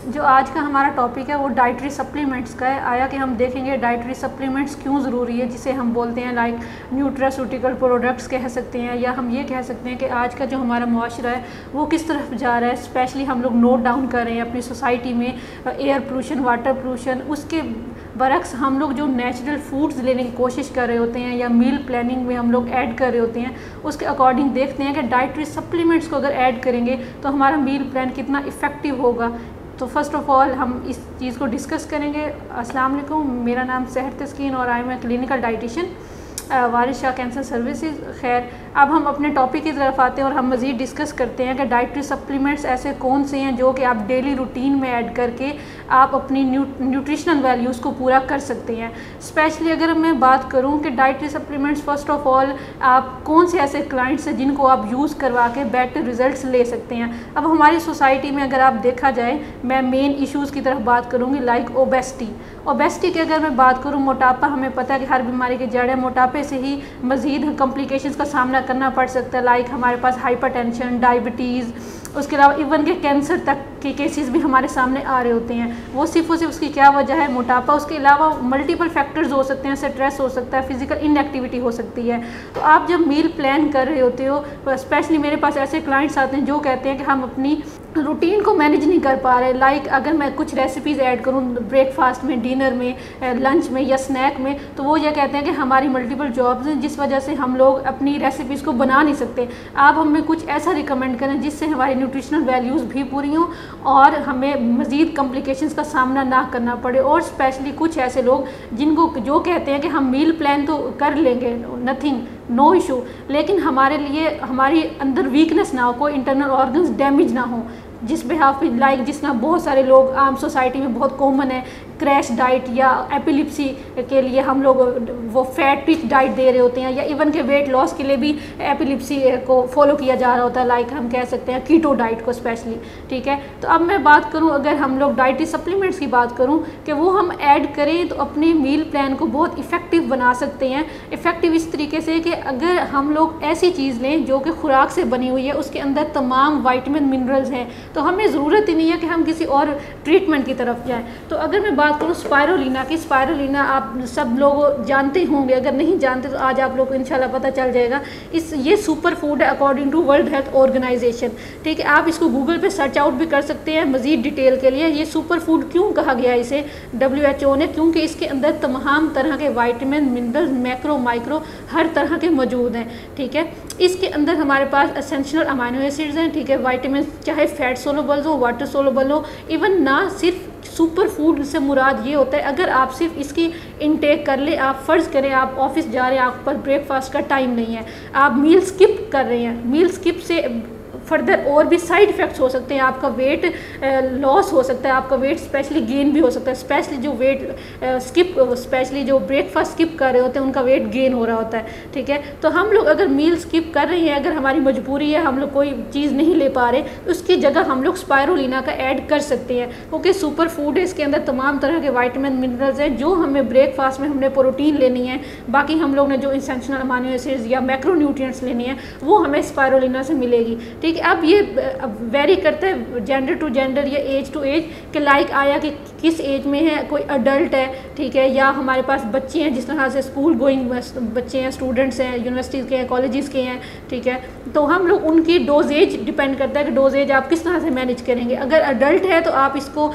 जो आज का हमारा टॉपिक है वो डाइटरी सप्लीमेंट्स का है। आया कि हम देखेंगे डाइटरी सप्लीमेंट्स क्यों ज़रूरी है, जिसे हम बोलते हैं लाइक न्यूट्रास्यूटिकल प्रोडक्ट्स कह सकते हैं, या हम ये कह सकते हैं कि आज का जो हमारा मुआशरा है वो किस तरफ जा रहा है। स्पेशली हम लोग नोट डाउन कर रहे हैं अपनी सोसाइटी में एयर पोल्यूशन, वाटर पोल्यूशन, उसके बरक्स हम लोग जो नेचुरल फूड्स लेने की कोशिश कर रहे होते हैं या मील प्लानिंग में हम लोग ऐड कर रहे होते हैं, उसके अकॉर्डिंग देखते हैं कि डाइटरी सप्लीमेंट्स को अगर ऐड करेंगे तो हमारा मील प्लान कितना इफ़ेक्टिव होगा। तो फर्स्ट ऑफ़ ऑल हम इस चीज़ को डिस्कस करेंगे। अस्सलाम वालेकुम, मेरा नाम सहर तस्कीन और I am a clinical dietitian, Waris Shah cancer services. खैर, अब हम अपने टॉपिक की तरफ आते हैं और हम मज़ीद डिस्कस करते हैं कि डाइटरी सप्लीमेंट्स ऐसे कौन से हैं जो कि आप डेली रूटीन में ऐड करके आप अपनी न्यूट्रिशनल वैल्यूज़ को पूरा कर सकते हैं। स्पेशली अगर मैं बात करूं कि dietary supplements first of all आप कौन से ऐसे क्लाइंट्स हैं जिनको आप यूज़ करवा के बेटर रिजल्ट्स ले सकते हैं। अब हमारी सोसाइटी में अगर आप देखा जाए, मैं मेन इश्यूज़ की तरफ बात करूँगी लाइक ओबेसिटी की अगर मैं बात करूँ, मोटापा, हमें पता है कि हर बीमारी की जड़ है। मोटापे से ही मज़ीद कॉम्प्लिकेशंस का सामना करना पड़ सकता है, लाइक हमारे पास हाइपरटेंशन, डायबिटीज़, उसके अलावा इवन के कैंसर तक के केसेस भी हमारे सामने आ रहे होते हैं। वो सिर्फ उसकी क्या वजह है? मोटापा। उसके अलावा मल्टीपल फैक्टर्स हो सकते हैं, स्ट्रेस हो सकता है, फिजिकल इनएक्टिविटी हो सकती है। तो आप जब मील प्लान कर रहे होते हो, स्पेशली मेरे पास ऐसे क्लाइंट्स आते हैं जो कहते हैं कि हम अपनी रूटीन को मैनेज नहीं कर पा रहे। लाइक अगर मैं कुछ रेसिपीज़ ऐड करूँ ब्रेकफास्ट में, डिनर में, लंच में या स्नैक में, तो वो ये कहते हैं कि हमारी मल्टीपल जॉब्स हैं जिस वजह से हम लोग अपनी रेसिपीज़ को बना नहीं सकते। आप हमें कुछ ऐसा रिकमेंड करें जिससे हमारी न्यूट्रिशनल वैल्यूज़ भी पूरी हों और हमें मज़ीद कॉम्प्लिकेशंस का सामना ना करना पड़े। और स्पेशली कुछ ऐसे लोग जिनको जो कहते हैं कि हम मील प्लान तो कर लेंगे, नथिंग, नो इशू, लेकिन हमारे लिए हमारी अंदर वीकनेस ना हो, कोई इंटरनल ऑर्गन्स डैमेज ना हो, जिस बिहाफ पे लाइक जिसना बहुत सारे लोग आम सोसाइटी में बहुत कॉमन है, क्रैश डाइट या एपिलिप्सी के लिए हम लोग वो फैट पिच डाइट दे रहे होते हैं, या इवन के वेट लॉस के लिए भी एपिलिप्सी को फॉलो किया जा रहा होता है, लाइक हम कह सकते हैं कीटो डाइट को स्पेशली। ठीक है, तो अब मैं बात करूं, अगर हम लोग डाइटरी सप्लीमेंट्स की बात करूं कि वो हम ऐड करें तो अपने मील प्लान को बहुत इफ़ेक्टिव बना सकते हैं। इफ़ेक्टिव इस तरीके से कि अगर हम लोग ऐसी चीज़ लें जो कि खुराक से बनी हुई है, उसके अंदर तमाम वाइटामिन मिनरल्स हैं, तो हमें ज़रूरत ही नहीं है कि हम किसी और ट्रीटमेंट की तरफ जाएँ। तो अगर मैं बात करूँ स्पायरुलिना की, स्पायरुलिना आप सब लोग जानते होंगे, अगर नहीं जानते तो आज आप लोग को इंशाल्लाह पता चल जाएगा। ये सुपर फूड है according to World Health Organization. ठीक है, आप इसको गूगल पे सर्च आउट भी कर सकते हैं मज़ीद डिटेल के लिए। ये सुपर फूड क्यों कहा गया इसे WHO ने? क्योंकि इसके अंदर तमाम तरह के वाइटामिन, मिनरल्स, मैक्रो, माइक्रो हर तरह के मौजूद हैं। ठीक है, इसके अंदर हमारे पास एसेंशियल अमाइनो एसिड्स हैं। ठीक है, वाइटामिन चाहे फैट सोलुबल हो, वाटर सोलुबल हो, इवन ना सिर्फ सुपर फूड से मुराद ये होता है अगर आप सिर्फ इसकी इनटेक कर ले, आप फ़र्ज़ करें आप ऑफिस जा रहे हैं, आपके पास ब्रेकफास्ट का टाइम नहीं है, आप मील स्किप कर रहे हैं, मील स्किप से फर्दर और भी साइड इफ़ेक्ट्स हो सकते हैं। आपका वेट लॉस हो सकता है, आपका वेट स्पेशली गेन भी हो सकता है। स्पेशली जो वेट स्पेशली जो ब्रेकफास्ट स्किप कर रहे होते हैं उनका वेट गेन हो रहा होता है। ठीक है, तो हम लोग अगर मील स्किप कर रहे हैं, अगर हमारी मजबूरी है, हम लोग कोई चीज़ नहीं ले पा रहे, तो उसकी जगह हम लोग स्पायरुलिना का ऐड कर सकते हैं, क्योंकि सुपर फूड है, इसके अंदर तमाम तरह के वाइटामिन, मिनरल्स हैं जो हमें ब्रेकफास्ट में हमने प्रोटीन लेनी है, बाकी हम लोग ने जो एसेंशियल अमाइनो एसिड्स या मैक्रो न्यूट्रिएंट्स लेनी है वो हमें स्पायरुलिना से मिलेगी। ठीक है, अब ये वेरी करता है जेंडर टू जेंडर या एज टू एज के, लाइक आया कि किस एज में है, कोई अडल्ट है, ठीक है, या हमारे पास बच्चे हैं, जिस तरह से स्कूल गोइंग बच्चे हैं, स्टूडेंट्स हैं, यूनिवर्सिटीज़ के हैं, कॉलेजेस के हैं। ठीक है, तो हम लोग उनकी डोजेज डिपेंड करता है कि डोजेज आप किस तरह से मैनेज करेंगे। अगर अडल्ट है तो आप इसको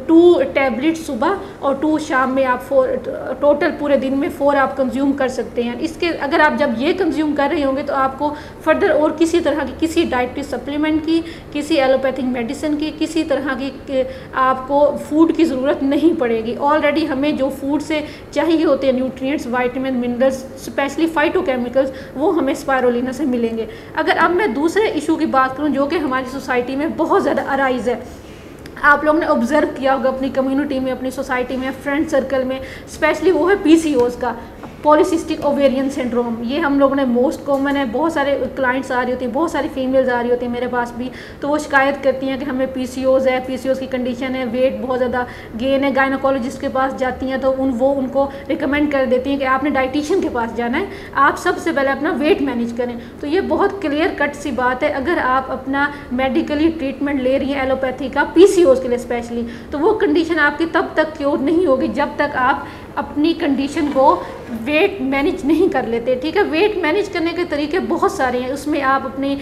2 टैबलेट सुबह और 2 शाम में आप 4 टोटल पूरे दिन में 4 आप कंज्यूम कर सकते हैं। इसके अगर आप जब ये कंज्यूम कर रहे होंगे तो आपको फर्दर और किसी तरह की किसी डाइटरी सप्लीमेंट की, किसी एलोपैथिक मेडिसिन की, किसी तरह की आपको फूड की ज़रूरत नहीं पड़ेगी। ऑलरेडी हमें जो फूड से चाहिए होते हैं nutrients, vitamin, minerals, specially phytochemicals, वो हमें स्पायरुलिना से मिलेंगे। अगर अब मैं दूसरे इशू की बात करूं जो कि हमारी सोसाइटी में बहुत ज़्यादा अराइज है, आप लोगों ने ऑब्ज़र्व किया होगा अपनी कम्युनिटी में, अपनी सोसाइटी में, फ्रेंड सर्कल में, स्पेशली वो है PCOS का। पॉलीसिस्टिक ओवेरियन सिंड्रोम, ये हम लोगों ने मोस्ट कॉमन है, बहुत सारे क्लाइंट्स आ रही होती हैं, बहुत सारी फीमेल्स आ रही होती हैं मेरे पास भी, तो वो शिकायत करती हैं कि हमें PCOS है, PCOS की कंडीशन है, वेट बहुत ज़्यादा गेन है, गायनोकोलॉजिस्ट के पास जाती हैं तो वो उनको रिकमेंड कर देती हैं कि आपने डाइटिशियन के पास जाना है, आप सबसे पहले अपना वेट मैनेज करें। तो ये बहुत क्लियर कट सी बात है, अगर आप अपना मेडिकली ट्रीटमेंट ले रही हैं एलोपैथी का PCOS के लिए स्पेशली, तो वो कंडीशन आपकी तब तक क्योर नहीं होगी जब तक आप अपनी कंडीशन को वेट मैनेज नहीं कर लेते। ठीक है, वेट मैनेज करने के तरीके बहुत सारे हैं, उसमें आप अपनी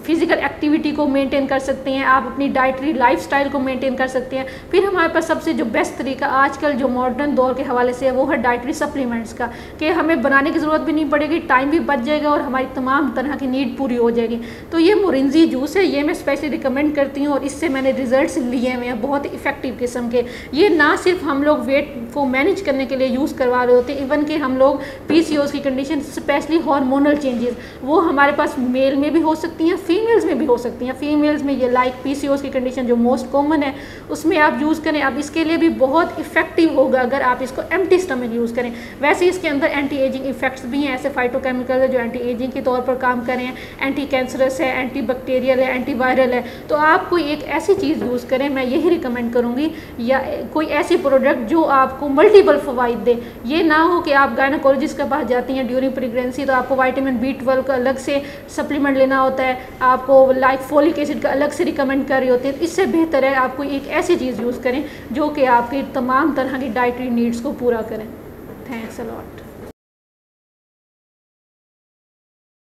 फिजिकल एक्टिविटी को मेंटेन कर सकते हैं, आप अपनी डाइटरी लाइफस्टाइल को मेंटेन कर सकते हैं। फिर हमारे पास सबसे जो बेस्ट तरीका आजकल जो मॉडर्न दौर के हवाले से है वो है डाइटरी सप्लीमेंट्स का, कि हमें बनाने की ज़रूरत भी नहीं पड़ेगी, टाइम भी बच जाएगा और हमारी तमाम तरह की नीड पूरी हो जाएगी। तो ये मोरिंजी जूस है, ये मैं स्पेशली रिकमेंड करती हूँ और इससे मैंने रिजल्ट्स लिए हुए हैं बहुत इफेक्टिव किस्म के। ये ना सिर्फ हम लोग वेट को मैनेज करने के लिए यूज़ करवा रहे होते हैं, इवन कि हम लोग PCOS की कंडीशन स्पेशली हार्मोनल चेंजेस वो हमारे पास मेल में भी हो सकती हैं, फीमेल्स में भी हो सकती हैं। फीमेल्स में ये लाइक PCOS की कंडीशन जो मोस्ट कॉमन है उसमें आप यूज़ करें। अब इसके लिए भी बहुत इफेक्टिव होगा अगर आप इसको एम्प्टी स्टमक यूज़ करें। वैसे इसके अंदर एंटी एजिंग इफेक्ट्स भी हैं, ऐसे फाइटोकेमिकल है जो एंटी एजिंग के तौर पर काम करें, एंटी कैंसरस है, एंटी बैक्टीरियल है, एंटी वायरल है। तो आप कोई एक ऐसी चीज़ यूज़ करें, मैं यही रिकमेंड करूँगी, या कोई ऐसी प्रोडक्ट जो आपको मल्टीपल फ़वाइद दे। ये ना हो कि आप गायनोकोलॉजिस्ट के पास जाती हैं ड्यूरिंग प्रेगनेंसी तो आपको विटामिन B12 का अलग से सप्लीमेंट लेना होता है, आपको लाइक फोलिक एसिड का अलग से रिकमेंड कर रही होती है। इससे बेहतर है आप कोई एक ऐसी चीज़ यूज़ करें जो कि आपकी तमाम तरह की डाइटरी नीड्स को पूरा करें। Thanks a lot.